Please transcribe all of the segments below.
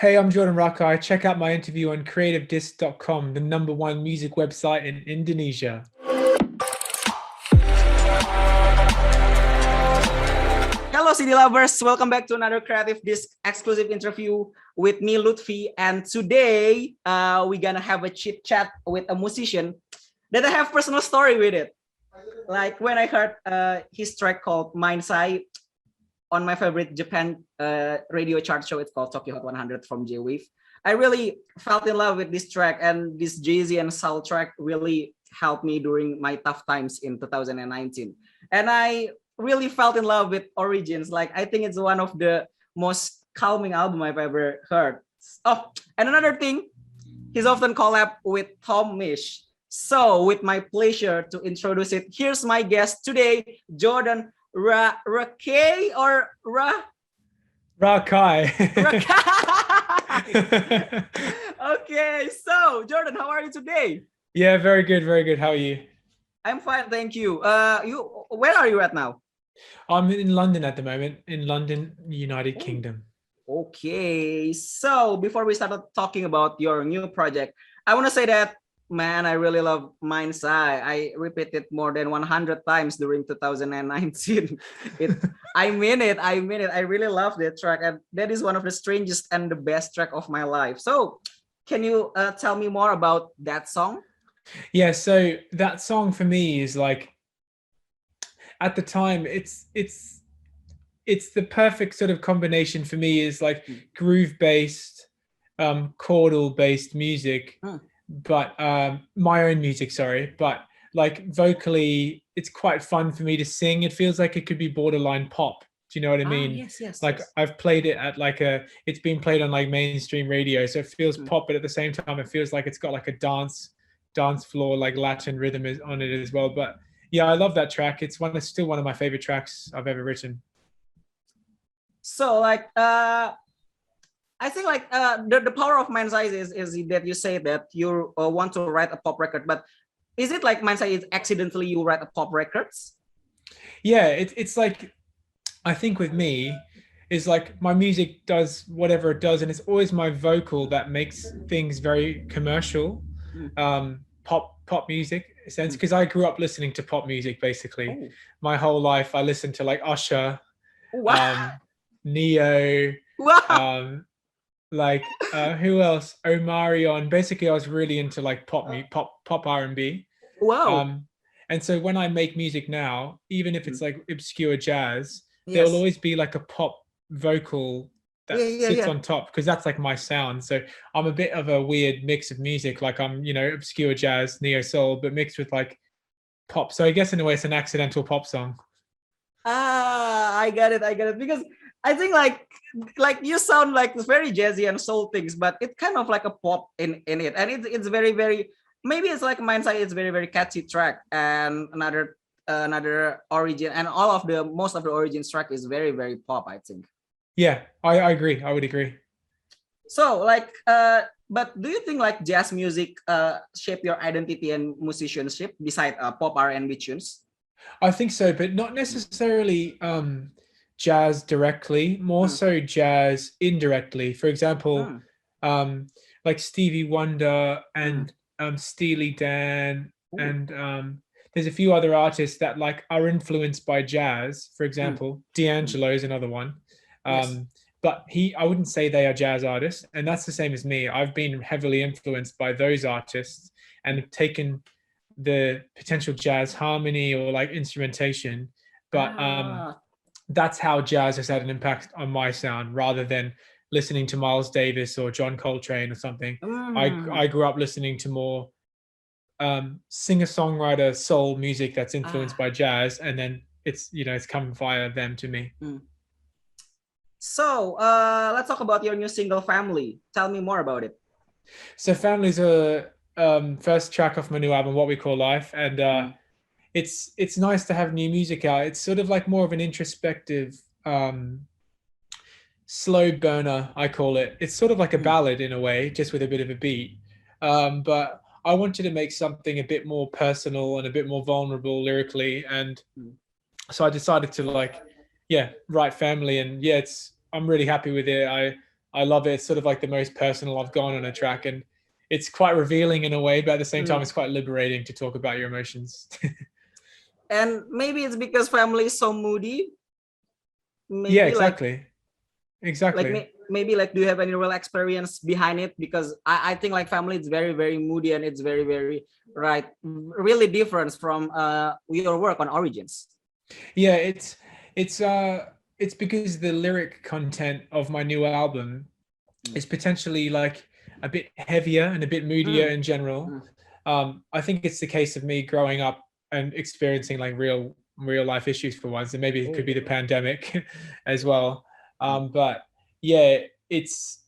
Hey, I'm Jordan Rakei. Check out my interview on CreativeDisc.com, the #1 music website in Indonesia. Hello, CD lovers. Welcome back to another Creative Disc exclusive interview with me, Luthfi. And today, we're gonna have a chit chat with a musician that I have personal story with it. Like when I heard his track called Mindsight on my favorite Japan radio chart show, it's called Tokio Hot 100 from J-Wave. I really felt in love with this track, and this jazzy and soul track really helped me during my tough times in 2019. And I really felt in love with Origins. Like, I think it's one of the most calming album I've ever heard. Oh, and another thing, he's often collab with Tom Misch. So with my pleasure to introduce it, here's my guest today, Jordan Rakei or Rakei. Okay, so Jordan, how are you today? Yeah, very good, very good. How are you? I'm fine, thank you. Where are you at now? I'm in London at the moment, in London, United Kingdom. Okay, so before we start talking about your new project, I want to say that, man, I really love Mindsight. I repeated more than 100 times during 2019. I mean it. I really love that track, and that is one of the strangest and the best track of my life. So, can you tell me more about that song? Yeah, so that song for me is like, at the time, it's the perfect sort of combination for me. Is like groove based, chordal based music. But my own music, sorry, but like vocally it's quite fun for me to sing. It feels like it could be borderline pop. Do you know what I mean? Yes. Like, yes. I've played it at like it's been played on like mainstream radio, so it feels pop, but at the same time it feels like it's got like a dance floor, like Latin rhythm is on it as well. But yeah, I love that track. It's still one of my favorite tracks I've ever written. So like I think like the power of Mindsight is that you say that you want to write a pop record, but is it like Mindsight is accidentally you write a pop records? Yeah, it's like, I think with me is like my music does whatever it does, and it's always my vocal that makes things very commercial, pop music sense, because I grew up listening to pop music basically. My whole life I listened to like Usher, Neo, like who else? Omarion. Basically, I was really into like pop R&B. Wow. And so when I make music now, even if it's like obscure jazz, there will Yes. always be like a pop vocal that sits on top, because that's like my sound. So I'm a bit of a weird mix of music. Like, I'm, obscure jazz, neo soul, but mixed with like pop. So I guess in a way it's an accidental pop song. I got it. Because I think like you sound like very jazzy and soul things, but it's kind of like a pop in it, and it's very very, maybe it's like Mindsight. It's very very catchy track, and another origin, and most of the origins track is very very pop, I think. Yeah, I agree. I would agree. So like but do you think like jazz music shape your identity and musicianship beside pop R&B tunes? I think so, but not necessarily jazz directly, more so jazz indirectly. For example, like Stevie Wonder and Steely Dan, and there's a few other artists that like are influenced by jazz. For example, D'Angelo is another one. But I wouldn't say they are jazz artists, and that's the same as me. I've been heavily influenced by those artists and have taken the potential jazz harmony or like instrumentation, but that's how jazz has had an impact on my sound, rather than listening to Miles Davis or John Coltrane or something. I grew up listening to more singer-songwriter soul music that's influenced by jazz, and then it's come via them to me. So let's talk about your new single, Family. Tell me more about it. So Family's a first track off my new album, What We Call Life, and it's nice to have new music out. It's sort of like more of an introspective, slow burner, I call it. It's sort of like a ballad in a way, just with a bit of a beat. But I wanted to make something a bit more personal and a bit more vulnerable lyrically, and so I decided to write Family, and I'm really happy with it. I love it. It's sort of like the most personal I've gone on a track, and it's quite revealing in a way, but at the same time, it's quite liberating to talk about your emotions. And maybe it's because family is so moody. Maybe Yeah, exactly. Maybe like, do you have any real experience behind it? Because I think like family is very, very moody, and it's very, very really different from your work on Origins. Yeah, it's because the lyric content of my new album is potentially like a bit heavier and a bit moodier in general. I think it's the case of me growing up and experiencing like real life issues for once, and maybe it could be the pandemic as well. But yeah, it's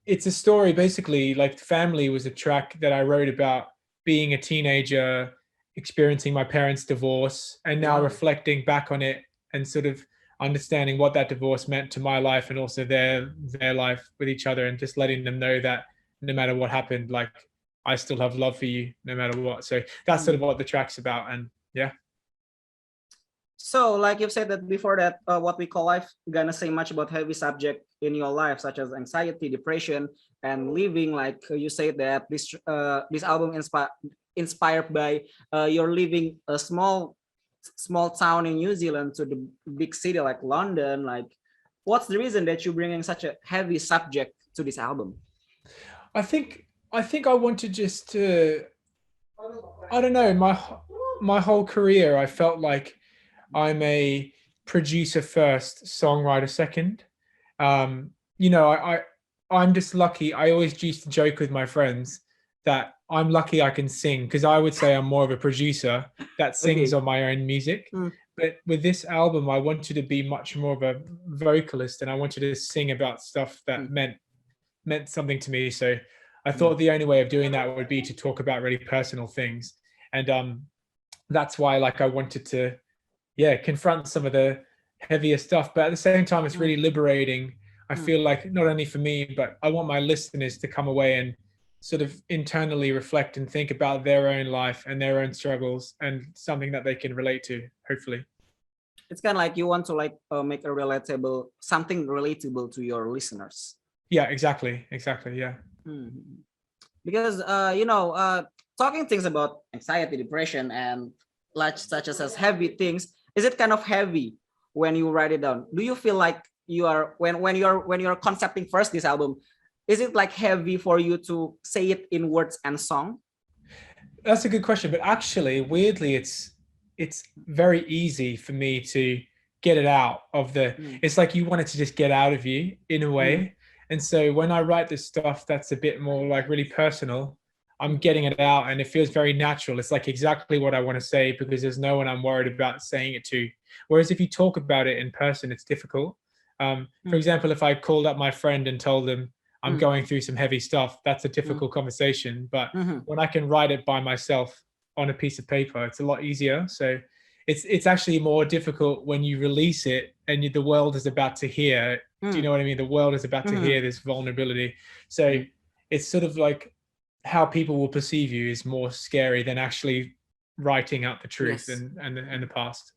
a story basically. Like Family was a track that I wrote about being a teenager, experiencing my parents' divorce, and now reflecting back on it and sort of understanding what that divorce meant to my life and also their life with each other, and just letting them know that no matter what happened, like I still have love for you no matter what. So that's sort of what the track's about. And yeah. So like you've said that before, that what we call life gonna say much about heavy subject in your life, such as anxiety, depression, and living. Like you said that this album inspired by you're living a small town in New Zealand to the big city like London. Like, what's the reason that you're bringing such a heavy subject to this album? I think I want to just I don't know, my whole career I felt like I'm a producer first, songwriter second. You know, I'm just lucky. I always used to joke with my friends that I'm lucky I can sing, because I would say I'm more of a producer that sings on my own music. But with this album, I wanted to be much more of a vocalist, and I wanted to sing about stuff that meant something to me. So I thought the only way of doing that would be to talk about really personal things. And that's why like I wanted to confront some of the heavier stuff, but at the same time it's really liberating. I feel like not only for me, but I want my listeners to come away and sort of internally reflect and think about their own life and their own struggles, and something that they can relate to, hopefully. It's kind of like you want to like make something relatable to your listeners. Yeah, exactly. Yeah. Because you know, talking things about anxiety, depression, and such as heavy things, is it kind of heavy when you write it down? Do you feel like you are when you're concepting first this album, is it like heavy for you to say it in words and song? That's a good question, but actually weirdly it's very easy for me to get it out of the it's like you want it to just get out of you in a way. And so when I write this stuff that's a bit more like really personal, I'm getting it out and it feels very natural. It's like exactly what I want to say, because there's no one I'm worried about saying it to. Whereas if you talk about it in person, it's difficult. For example, if I called up my friend and told them I'm going through some heavy stuff, that's a difficult conversation. But when I can write it by myself on a piece of paper, it's a lot easier. So it's actually more difficult when you release it and the world is about to hear. Do you know what I mean? The world is about to hear this vulnerability. So it's sort of like how people will perceive you is more scary than actually writing out the truth and the past.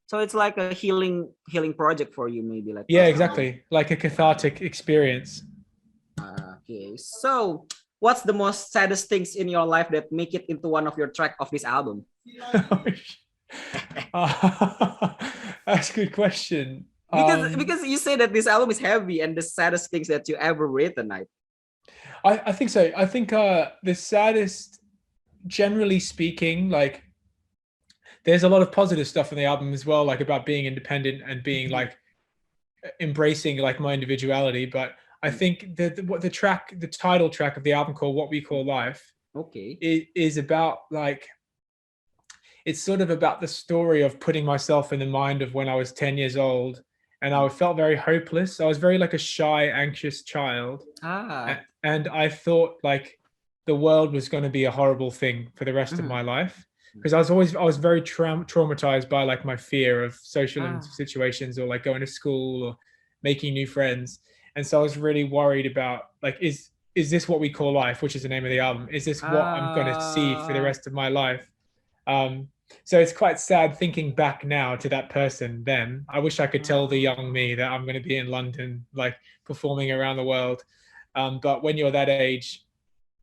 So it's like a healing project for you, maybe like. Yeah, exactly. Like a cathartic experience. Okay. So what's the most saddest things in your life that make it into one of your track of this album? That's a good question. Because you say that this album is heavy, and the saddest things that you ever written, I think so. I think the saddest, generally speaking, like there's a lot of positive stuff in the album as well, like about being independent and being like embracing like my individuality. But I think that the title track of the album, called What We Call Life, it is about like, it's sort of about the story of putting myself in the mind of when I was 10 years old and I felt very hopeless. I was very like a shy, anxious child. And I thought like the world was going to be a horrible thing for the rest of my life, because I was very traumatized by like my fear of social situations, or like going to school or making new friends. And so I was really worried about like, is this what we call life, which is the name of the album? Is this what I'm going to see for the rest of my life? So it's quite sad thinking back now to that person then. I wish I could tell the young me that I'm going to be in London, like performing around the world. But when you're that age,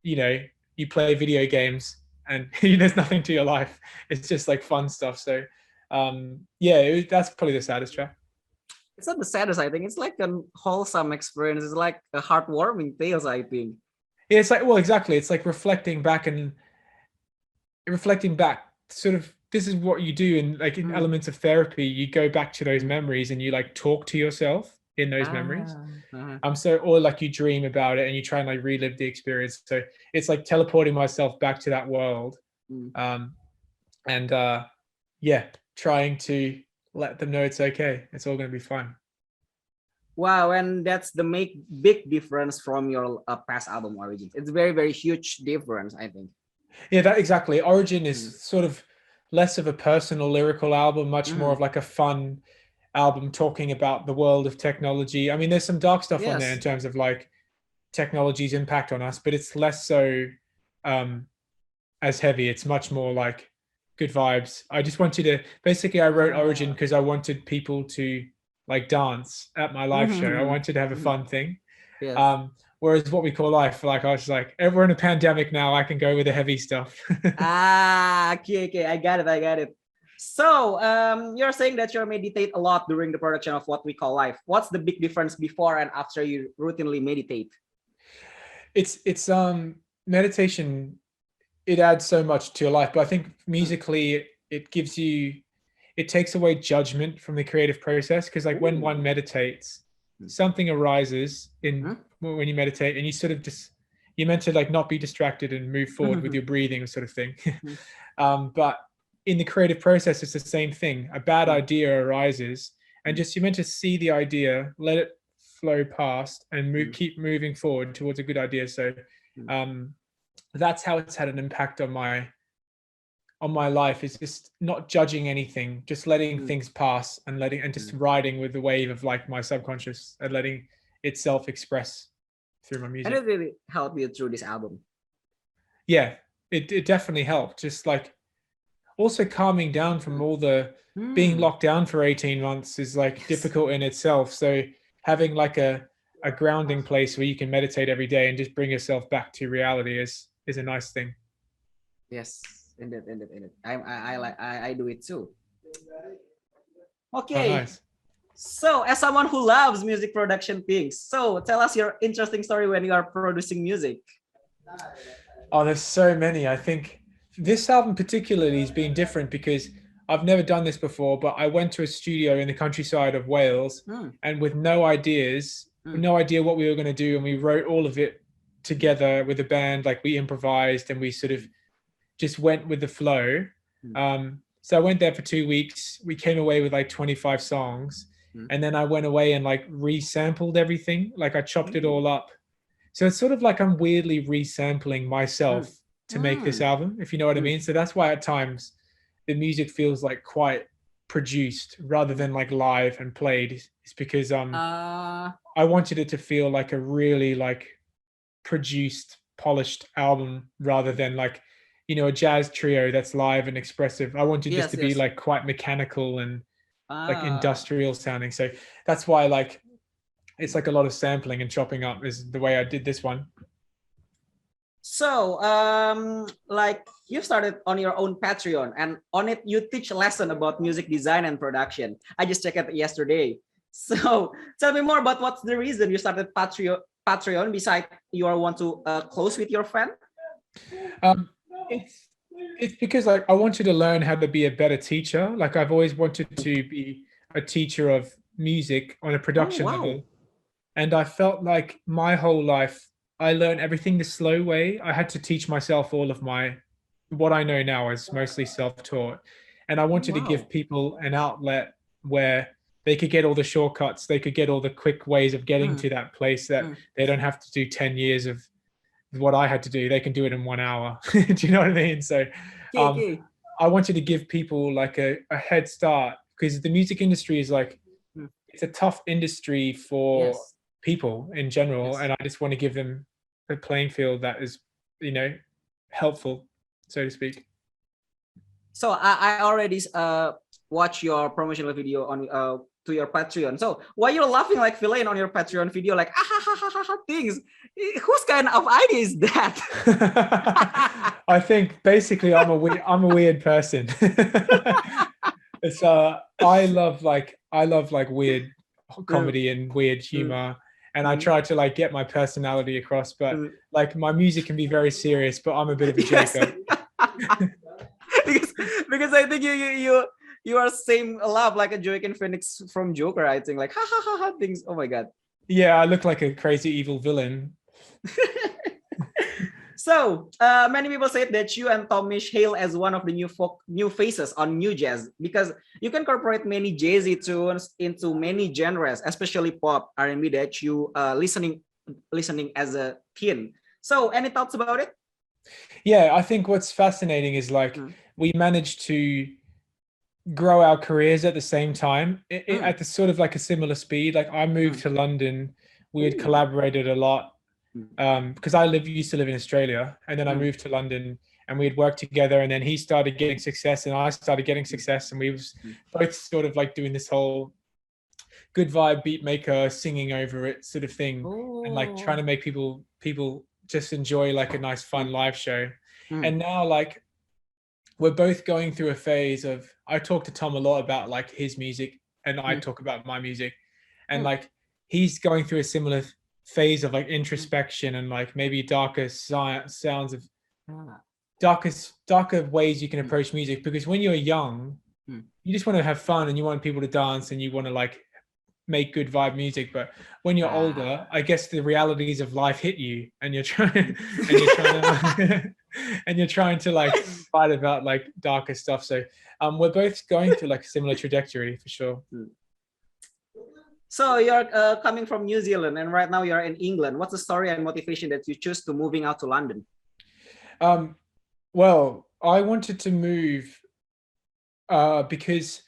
you know, you play video games and there's nothing to your life. It's just like fun stuff. So yeah, that's probably the saddest track. It's not the saddest, I think. It's like a wholesome experience. It's like a heartwarming tales, I think. Yeah, it's like, well, exactly. It's like reflecting back sort of, this is what you do in like in elements of therapy. You go back to those memories and you like talk to yourself in those memories. So, or like you dream about it and you try and like relive the experience. So it's like teleporting myself back to that world. Yeah, trying to let them know it's okay. It's all going to be fine. Wow, and that's the big difference from your past album Origins. It's very, very huge difference, I think. Yeah, that exactly. Origin is sort of less of a personal lyrical album, much more of like a fun album talking about the world of technology. I mean, there's some dark stuff on there in terms of like technology's impact on us, but it's less so as heavy. It's much more like good vibes. I just wanted to, basically I wrote Origin because I wanted people to like dance at my live show. I wanted to have a fun thing. Whereas what we call life, like I was like, we're in a pandemic now, I can go with the heavy stuff. Okay, I got it. So you're saying that you meditate a lot during the production of what we call life. What's the big difference before and after you routinely meditate? It's meditation, it adds so much to your life, but I think musically it takes away judgment from the creative process, because like when one meditates, something arises in when you meditate, and you sort of just, you're meant to like not be distracted and move forward with your breathing sort of thing. But in the creative process, it's the same thing. A bad idea arises, and just you're meant to see the idea, let it flow past, and keep moving forward towards a good idea. So that's how it's had an impact on my life, is just not judging anything, just letting things pass and just riding with the wave of like my subconscious and letting itself express through my music. And it really helped you through this album. Yeah, it definitely helped. Just like also calming down from all the being locked down for 18 months is like difficult in itself. So having like a grounding place where you can meditate every day and just bring yourself back to reality is a nice thing. Yes. Indeed. I do it too. Okay. Oh, nice. So as someone who loves music production things, so tell us your interesting story when you are producing music. Oh, there's so many. I think this album particularly has been different because I've never done this before, but I went to a studio in the countryside of Wales and with no idea what we were going to do, and we wrote all of it together with a band. Like we improvised and we sort of just went with the flow. So I went there for 2 weeks. We came away with like 25 songs. And then I went away and like resampled everything. Like I chopped it all up. So it's sort of like I'm weirdly resampling myself to make this album, if you know what I mean. So that's why at times the music feels like quite produced rather than like live and played. It's because I wanted it to feel like a really like produced, polished album rather than like, you know, a jazz trio that's live and expressive. I wanted this to be like quite mechanical and like industrial sounding. So that's why like it's like a lot of sampling and chopping up is the way I did this one. So like you started on your own Patreon, and on it you teach a lesson about music design and production. I just checked it yesterday. So tell me more about what's the reason you started Patreon besides you want to close with your friend. It's because like I wanted to learn how to be a better teacher. Like I've always wanted to be a teacher of music on a production level, and I felt like my whole life I learned everything the slow way. I had to teach myself all of what I know now is mostly self-taught, and I wanted to give people an outlet where they could get all the shortcuts, they could get all the quick ways of getting to that place, that they don't have to do 10 years of what I had to do. They can do it in 1 hour. Do you know what I mean? So I wanted to give people like a head start, because the music industry is like, it's a tough industry for people in general. And I just want to give them a playing field that is, you know, helpful, so to speak. So I already watched your promotional video on to your Patreon. So why you're laughing like villain on your Patreon video, like ah, ha, ha, ha, ha, ha, things? Whose kind of idea is that? I think basically I'm a weird person. It's I love like weird comedy and weird humor, and I try to like get my personality across, but like my music can be very serious, but I'm a bit of a joker. because I think you are same laugh like a Joaquin Phoenix from Joker, I think, like ha ha ha ha things. Oh my god. Yeah, I look like a crazy evil villain. So many people say that you and Tomish hail as one of the new faces on new jazz, because you can incorporate many jazzy tunes into many genres, especially pop, R&B that you listening as a teen. So any thoughts about it? Yeah, I think what's fascinating is like we managed to grow our careers at the same time at the sort of like a similar speed. Like I moved to London, we had collaborated a lot because I used to live in Australia, and then I moved to London and we had worked together, and then he started getting success and I started getting success, and we was both sort of like doing this whole good vibe beat maker singing over it sort of thing, and like trying to make people just enjoy like a nice fun live show. And now like we're both going through a phase of, I talk to Tom a lot about like his music and I talk about my music, and like he's going through a similar phase of like introspection and like maybe darker sounds of darker ways you can approach music, because when you're young you just want to have fun and you want people to dance and you want to like make good vibe music, but when you're older, I guess the realities of life hit you and you're trying and you're trying to like fight about like darker stuff. So we're both going through like a similar trajectory for sure. So you're coming from New Zealand and right now you're in England. What's the story and motivation that you choose to moving out to London? Well, I wanted to move because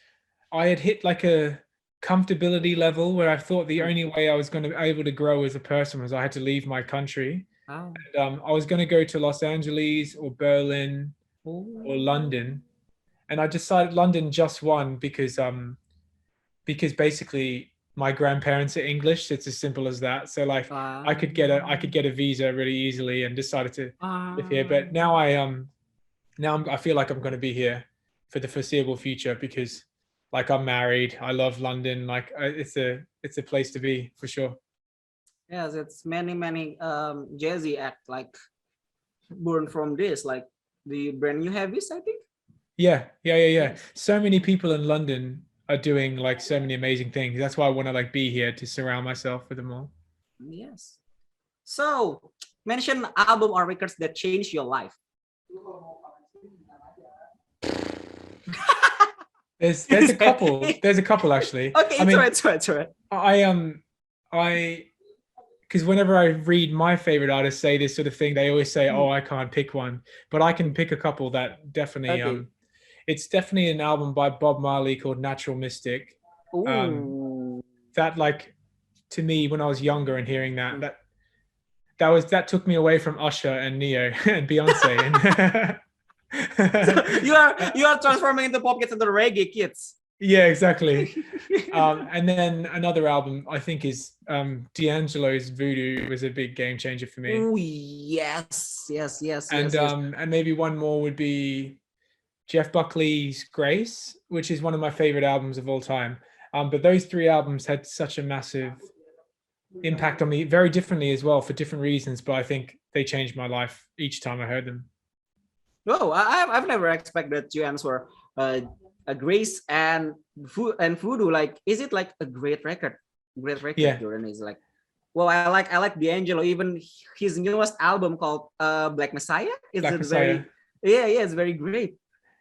I had hit like a comfortability level where I thought the only way I was going to be able to grow as a person was I had to leave my country. And, I was going to go to Los Angeles or Berlin or London, and I decided London just won because basically my grandparents are English. It's as simple as that. So like I could get a visa really easily and decided to live here. But now I feel like I'm going to be here for the foreseeable future because like I'm married. I love London. Like it's a place to be for sure. Yes, it's many jazzy act like born from this, like the brand new heavies, I think. Yeah. Yes. So many people in London are doing like so many amazing things. That's why I want to like be here to surround myself with them all. Yes. So mention album or records that changed your life. There's a couple. There's a couple actually. Okay, it's right. Because whenever I read my favorite artists say this sort of thing, they always say, "Oh, I can't pick one," but I can pick a couple that definitely. It's definitely an album by Bob Marley called Natural Mystic. That like, to me, when I was younger and hearing that took me away from Usher and Neo and Beyonce. And so you are transforming into pop kids into reggae kids. Yeah, exactly. And then another album I think is D'Angelo's Voodoo was a big game changer for me. Oh yes. And maybe one more would be Jeff Buckley's Grace, which is one of my favorite albums of all time. But those three albums had such a massive impact on me, very differently as well for different reasons, but I think they changed my life each time I heard them. Oh, I've never expected you answer a Grace and Voodoo. Like, is it like a great record? Yeah. Jordan is like, well, I like D'Angelo. Even his newest album called Black Messiah is very it's very great.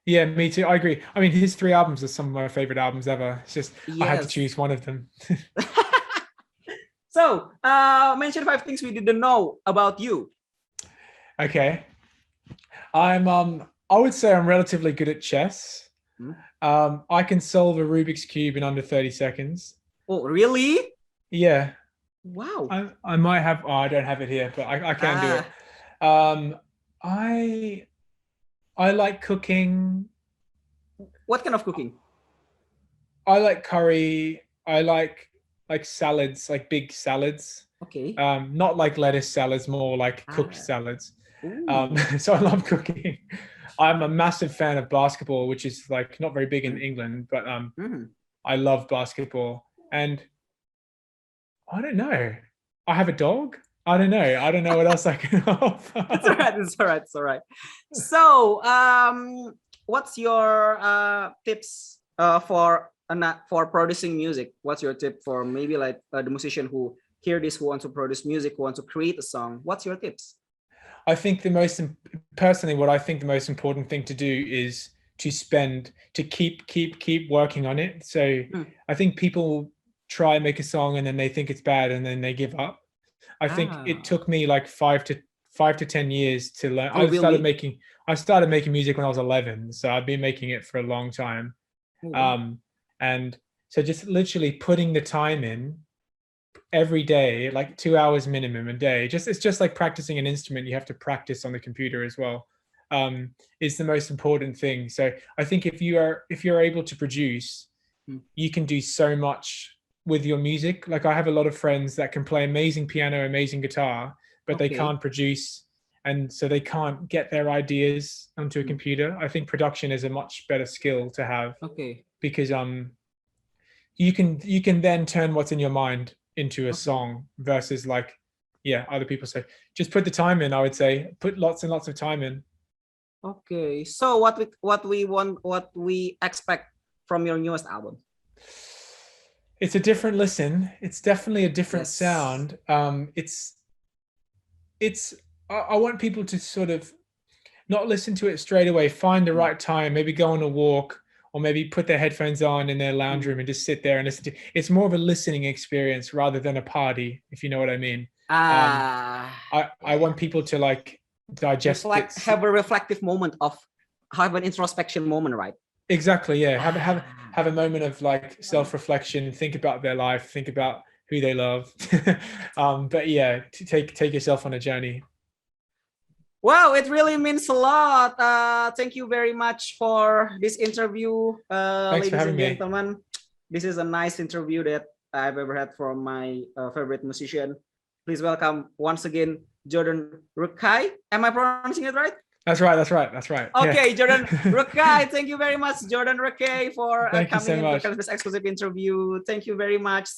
Yeah, me too. I agree. I mean, his three albums are some of my favorite albums ever. It's just I had to choose one of them. So, mention 5 things we didn't know about you. Okay. I would say I'm relatively good at chess. I can solve a Rubik's Cube in under 30 seconds. Oh, really? Yeah. Wow. I might have, I don't have it here, but I can do it. I like cooking. What kind of cooking? I like curry. I like salads, like big salads. Okay. Not like lettuce salads, more like cooked salads. Ooh. So I love cooking. I'm a massive fan of basketball, which is like not very big in England, but I love basketball. And I don't know. I have a dog. I don't know what else I can offer. It's all right. It's all right. It's all right. So, what's your tips for producing music? What's your tip for maybe like the musician who hear this, who wants to produce music, who wants to create a song? What's your tips? I think what I think the most important thing to do is to keep working on it. So I think people try and make a song and then they think it's bad and then they give up. I think it took me like 5 to 10 years to learn. Oh, really? I started making music when I was 11, so I've been making it for a long time. And so just literally putting the time in every day, like 2 hours minimum a day. It's just like practicing an instrument. You have to practice on the computer as well. Is the most important thing. So I think if you're able to produce, you can do so much with your music. Like I have a lot of friends that can play amazing piano, amazing guitar, but they can't produce, and so they can't get their ideas onto a computer. I think production is a much better skill to have. Okay. Because you can then turn what's in your mind into a song versus like other people say just put the time in. I would say put lots and lots of time in. Okay, so what we expect from your newest album? It's a different listen. It's definitely a different sound. I want people to sort of not listen to it straight away, find the right time, maybe go on a walk, or maybe put their headphones on in their lounge room and just sit there and listen to it. It's more of a listening experience rather than a party, if you know what I mean. I want people to like digest it. Have a reflective moment, have an introspection moment, right? Exactly, yeah. Have a moment of like self-reflection, think about their life, think about who they love. But yeah, to take yourself on a journey. Wow, it really means a lot. Thank you very much for this interview, Thanks for having ladies and gentlemen. This is a nice interview that I've ever had from my favorite musician. Please welcome once again Jordan Rakei. Am I pronouncing it right? That's right. Okay, yeah. Jordan Rakei. Thank you very much, Jordan Rakei, for coming into this exclusive interview. Thank you very much.